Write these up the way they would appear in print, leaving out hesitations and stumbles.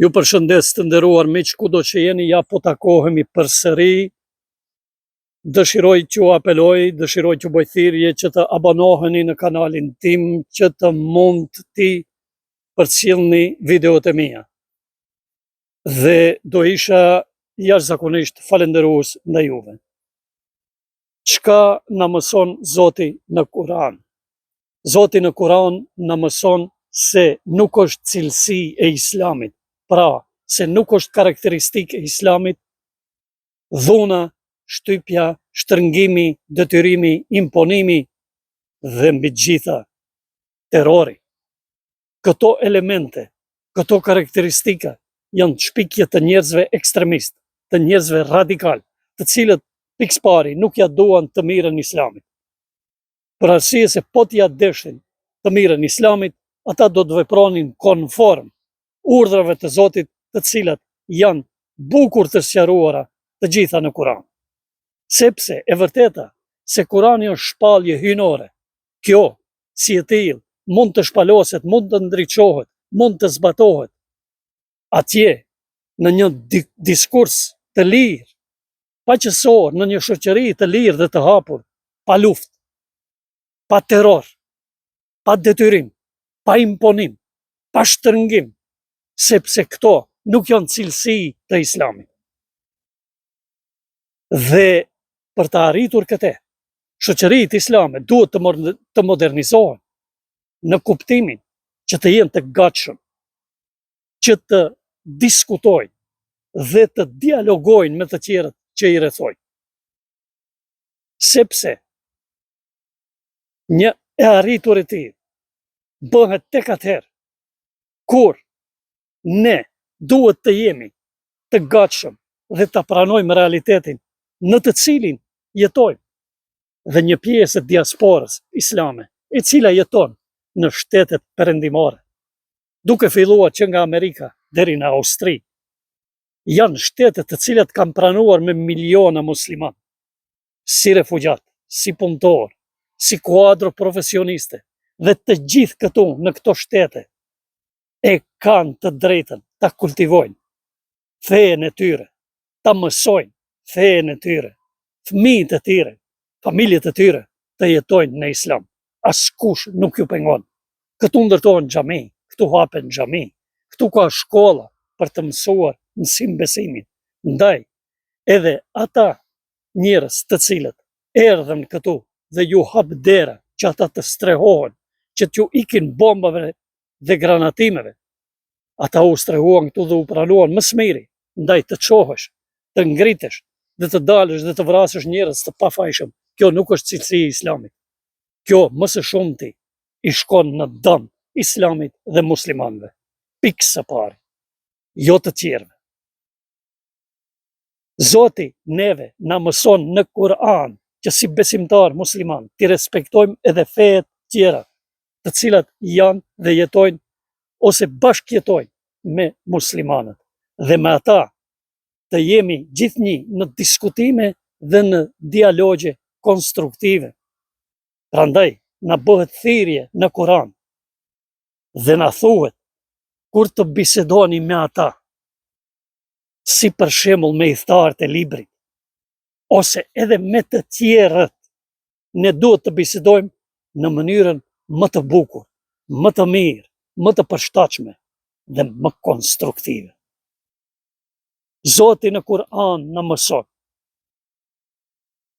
Ju përshëndes të nderuar miq, kudo që jeni, ja po takohemi përsëri. Dëshiroj t'ju apeloj, dëshiroj t'ju bëj thirrje që të abonoheni në kanalin tim, që të mund t'i përcjellni videot e mia. Dhe do isha jashtëzakonisht falënderues ndaj juve. Çka na mëson Zoti në Kur'an? Zoti në Kur'an na mëson se nuk është cilësi e Islamit, pra se nuk është karakteristikë e Islamit dhuna, shtypja, shtrëngimi, detyrimi, imponimi dhe mbi të gjitha terrori. Këto elemente, këto karakteristika janë shpikje të njerëzve ekstremistë, të njerëzve radikal, të cilët pikës pari nuk ja duan të mirën Islamit. Për arsye se po t'ja deshin të mirën Islamit, ata do të vepronin konform urdhrave të Zotit, të cilat janë bukur të sqaruara të gjitha në Kur'an. Sepse e vërteta se Kur'ani është shpallje hyjnore. Kjo, si e tillë, mund të shpaloset, mund të ndriçohet, mund të zbatohet atje në një diskurs të lirë, paqësor, në një shoqëri të lirë dhe të hapur, pa luftë, pa terror, pa detyrim, pa imponim, pa shtrëngim, sepse këto nuk janë cilësi të Islamit. Dhe për të arritur këtë, shoqëritë islame duhet të modernizohen në kuptimin që të jenë të gatshëm, që të diskutojnë dhe të dialogojnë me të tjerët që i rrethojnë. Sepse një e arritur e tillë bëhet tek atëherë kur ne duhet të jemi të gatshëm dhe të pranojmë realitetin në të cilin jetojmë, dhe një pjesë e diasporës islame, e cila jeton në shtetet perëndimore, duke filluar që nga Amerika deri në Austri, janë shtete të cilat kanë pranuar me miliona musliman, si refugjat, si punëtor, si kuadro profesioniste, dhe të gjithë këtu në këto shtete e kanë të drejtën ta kultivojnë fenë e tyre, ta mësojnë fenë e tyre, fëmijët e tyre, familjet e tyre të jetojnë në Islam. Askush nuk ju pengon. Këtu ndërtohen xhami, këtu hapen xhami, këtu ka shkolla për të mësuar mësim besimin. Ndaj, edhe ata njerëz të cilët erdhën këtu dhe ju hap dera që ata të strehohen, që t'ju ikin bombave dhe granatimeve, ata u strehuan këtu dhe u pranuan më së miri, ndaj të çohesh, të ngritesh dhe të dalësh dhe të vrasësh njerëz të pafajshëm. Kjo nuk është cilësi e Islamit. Kjo më së shumti i shkon në dëm Islamit dhe muslimanëve. Pikë së pari, jo të tjerëve. Zoti neve na mëson në Kur'an që si besimtar musliman t'i respektojmë edhe fejet tjera, të cilat janë dhe jetojnë ose bashkëjetojnë me muslimanët, dhe me ata të jemi gjithnjë në diskutime dhe në dialogje konstruktive. Prandaj na bëhet thirrje në Kur'an dhe na thuhet kur të bisedoni me ata, si për shembull me idhtarët e librit, ose edhe me të tjerët, ne duhet të bisedojmë në mënyrën më të bukur, më të mirë, më të përshtatshme dhe më konstruktive. Zoti në Kur'an na mëson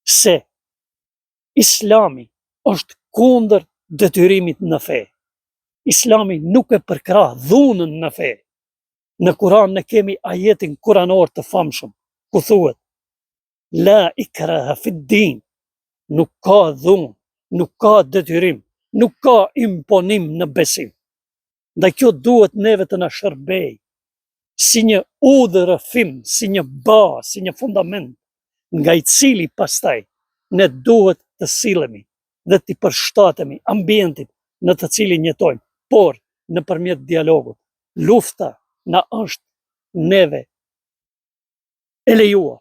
se Islami është kundër detyrimit në fe. Islami nuk e përkrah dhunën në fe. Në Kur'an ne kemi ajetin kuranor të famshëm, ku thuhet: La ikraha fid din, nuk ka dhunë, nuk ka detyrim, nuk ka imponim në besim. Ndaj kjo duhet neve të na shërbej si një udhërrëfim, si një bazë, si një fundament, nga i cili pastaj ne duhet të sillemi dhe të përshtatemi ambientit në të cilin jetojmë, por nëpërmjet dialogut. Lufta na është neve e lejuar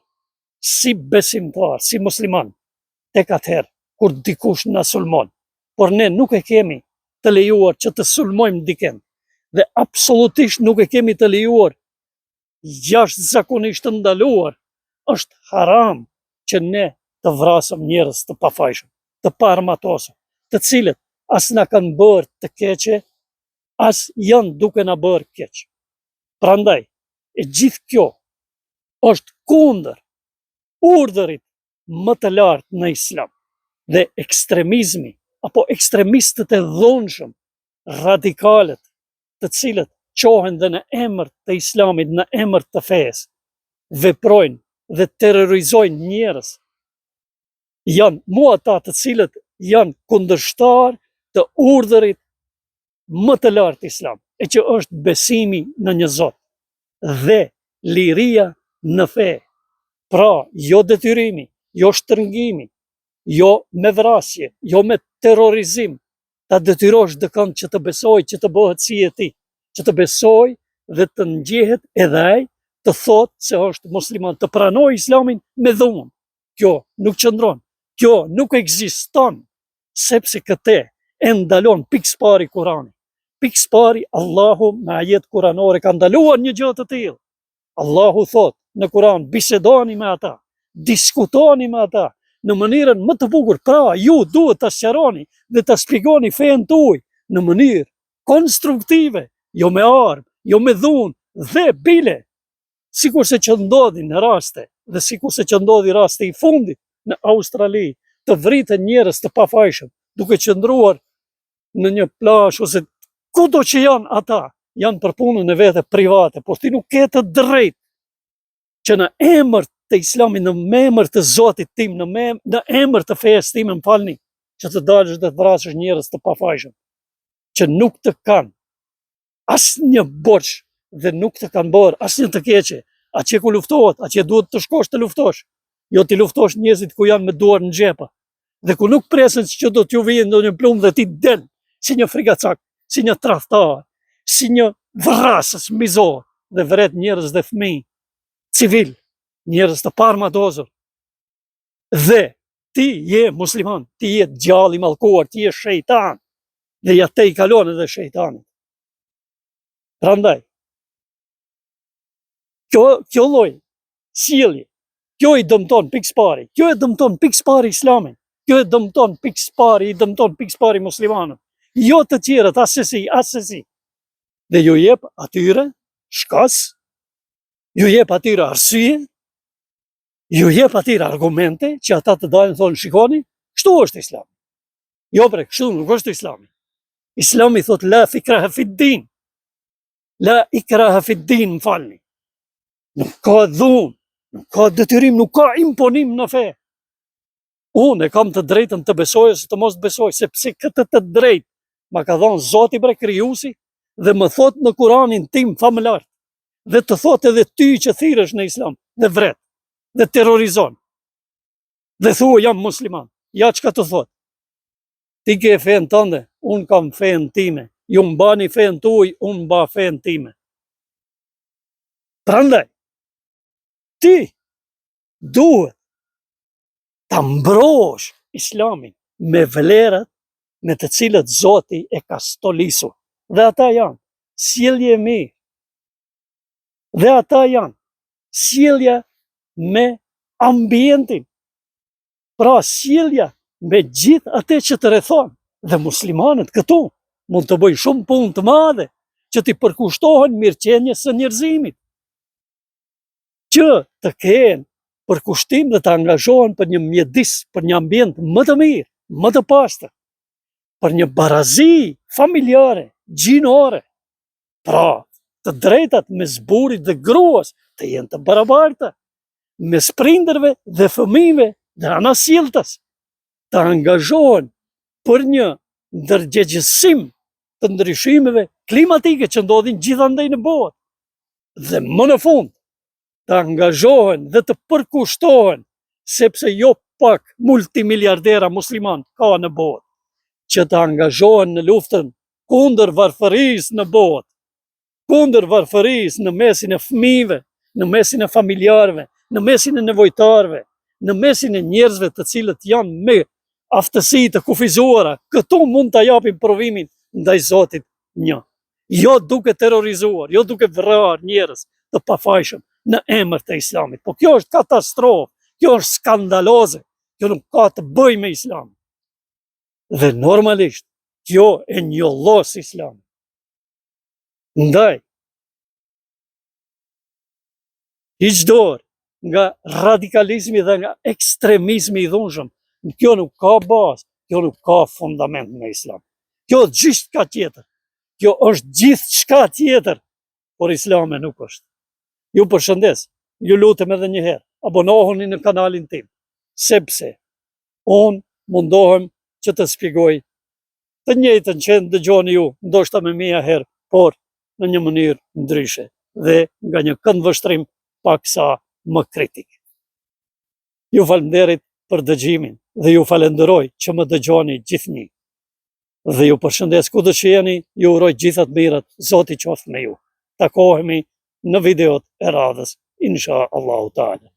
si besimtar, si musliman, tek atëherë kur dikush na sulmon, por ne nuk e kemi të lejuar që të sulmojmë dikën, dhe absolutisht nuk e kemi të lejuar, jashtëzakonisht të ndaluar, është haram që ne të vrasëm njerëz të pafajshëm, të paarmatosur, të cilët as na kanë bërë të keqe, as janë duke na bërë keq. Prandaj, e gjithë kjo është kundër urdhërit më të lartë në Islam. Dhe ekstremizmi, apo ekstremistët e dhunshëm, radikalet, të cilët qohen dhe në emër të Islamit, në emër të fesë, veprojnë dhe terrorizojnë njerëz, janë mua ata të cilët janë kundërshtar të urdhërit më të lartë Islam, e që është besimi në një Zot dhe liria në fe. Pra, jo detyrimi, jo shtrëngimi, jo me vrasje, jo me terrorizim, ta detyrosh dikën që të besoj, që të bëhet si e ti, që të besoj dhe të ngjehet edhe ai të thotë se është musliman, të pranoj Islamin me dhunë. Kjo nuk qëndron, kjo nuk ekziston, sepse këtë e ndalon pikë pari Kurani. Pikë pari Allahu me ajet kuranore ka ndaluar një gjë të tillë. Allahu thotë në Kuran, bisedoni me ata, diskutoni me ata në mënyrën më të bukur. Pra, ju duhet të sqaroni dhe të shpjegoni fen tuaj në mënyrë konstruktive, jo me armë, jo me dhunë dhe bile, sikurse që ndodhi në raste, dhe sikurse që ndodhi raste i fundit në Australi, të vritën njerëz të pafajshëm, duke qëndruar në një plazh ose kudo që janë ata, janë për punën e vete private, por ti nuk ke të drejtë që në emër të Islamit, në emër të Zotit tim, në emër të fesë tim, më falni, që të dalësh dhe të vrasësh njerëz të pafajshëm, që nuk të kanë asnjë borxh dhe nuk të kanë bërë asnjë të keqe. Atje ku luftohet, atje duhet të shkosh të luftosh. Jo ti luftosh njerëzit ku janë me duar në xhepa dhe ku nuk presin që do t'ju vijë ndonjë plumë dhe ti del si një frigacak, si një tradhtar, si një vrasës mizor dhe vret njerëz dhe fëmijë civil, njerëz të paarmatosur. Dhe ti je musliman, ti je djalli i mallkuar, ti je shejtan dhe ja te i kalon edhe shejtanit. Prandaj, kjo lloj sjellje, kjo i dëmton pikë pari, kjo e dëmton pikë pari Islamin, kjo e dëmton pikë pari, i dëmton pikë pari muslimanët, jo të tjerët asesi. Dhe ju jep atyre shkas, ju jep atyre arsye, ju jep atyre argumente që ata të dalin thonë shikoni, kështu është Islami. Jo bre, kështu nuk është Islami. Islami thot la ikraha fid din. La ikraha fid din, më falni. Nuk ka dhunë, nuk ka detyrim, nuk ka imponim në fe. Unë e kam të drejtën të besoj ose të mos besoj, sepse këtë të drejtë ma ka dhënë Zoti bre krijuesi dhe më thot në Kuranin tim famëlar, dhe të thot edhe ty që thirrësh në Islam dhe vret dhe terrorizon dhe thua jam musliman. Ja çka të thot. Ti ke fen tënde, unë kam fen time. Ju mbani fen tuaj, unë mba fen time. Prandaj, ti duhet ta mbrosh Islamin me vlerat me të cilët Zoti e ka stolisur. Dhe ata janë sjellje e mirë. Dhe ata janë sjellja me ambientin. Pra sjellja me gjithë atë që të rrethon. Dhe muslimanët këtu mund të bëjnë shumë punë të madhe që t'i përkushtohen mirëqenies së njerëzimit, që të kenë përkushtim dhe të angazhohen për një mjedis, për një ambient më të mirë, më të pastër, për një barazi familjare, gjinore. Pra, të drejtat mes burrit dhe gruas të jenë të barabarta, mes prindërve dhe fëmijëve dhe anasjelltas, të angazhohen për një ndërgjegjësim të ndryshimeve klimatike që ndodhin gjithandej në botë. Dhe më në fund, të angazhohen dhe të përkushtohen, sepse jo pak multimiliardera musliman ka në botë, që të angazhohen në luftën kundër varfërisë në botë, kundër varfërisë në mesin e fëmijëve, në mesin e familjarëve, në mesin e nevojtarëve, në mesin e njerëzve të cilët janë me aftësi të kufizuara. Këtu mund të japim provimin ndaj Zotit një. jo duke terrorizuar, jo duke vrarë njerëz të pafajshëm në emër të islamit. Po kjo është katastrofë, kjo është skandaloze, kjo nuk ka të bëjë me islam. Dhe normalisht, kjo e njollos islam. Ndaj, hiqdor nga radikalizmi dhe nga ekstremizmi i dhunshëm, kjo nuk ka bazë, kjo nuk ka fundament në islam. Kjo gjithë ka tjetër. Kjo është gjithë çka tjetër, por islame nuk është. Ju përshëndes, ju lutem edhe një herë, abonohuni në kanalin tim, sepse unë mundohem që të shpjegoj të njëjtën që dëgjoni ju, ndoshta me 1000 herë, por në një mënyrë ndryshe dhe nga një këndvështrim paksa më kritik. Ju falenderit për dëgjimin dhe ju falenderoj që më dëgjoni gjithnjë. Dhe ju përshëndes kudo që jeni, ju uroj gjithat mirat, Zoti qoftë me ju. Takohemi në videot e radhës, insha Allahu Taala.